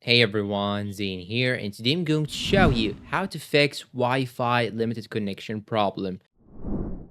Hey everyone, Zane here, and today I'm going to show you how to fix Wi-Fi limited connection problem.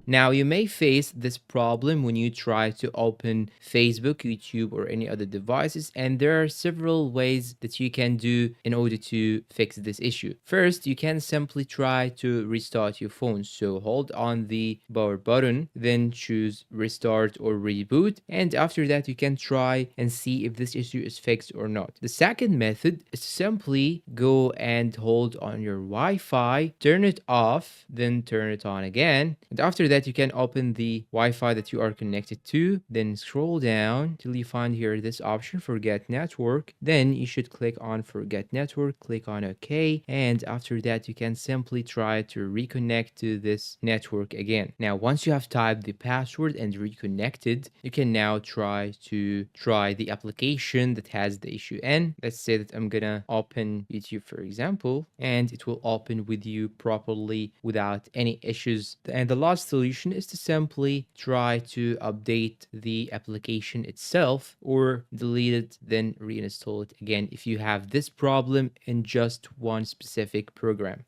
Now, you may face this problem when you try to open Facebook, YouTube, or any other devices, and there are several ways that you can do in order to fix this issue. First, you can simply try to restart your phone. So hold on the power button, then choose restart or reboot, and after that, you can try and see if this issue is fixed or not. The second method is simply go and hold on your Wi-Fi, turn it off, then turn it on again, and after that, you can open the Wi-Fi that you are connected to, then scroll down till you find here this option, forget network. Then you should click on forget network, click on OK, and after that you can simply try to reconnect to this network again. Now, once you have typed the password and reconnected, you can now try the application that has the issue in. Let's say that I'm gonna open YouTube, for example, and it will open with you properly without any issues. And the last solution is to simply try to update the application itself or delete it, then reinstall it again if you have this problem in just one specific program.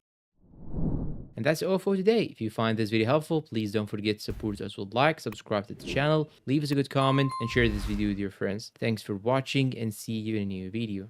And that's all for today. If you find this video helpful, please don't forget to support us with like, subscribe to the channel, leave us a good comment, and share this video with your friends. Thanks for watching and see you in a new video.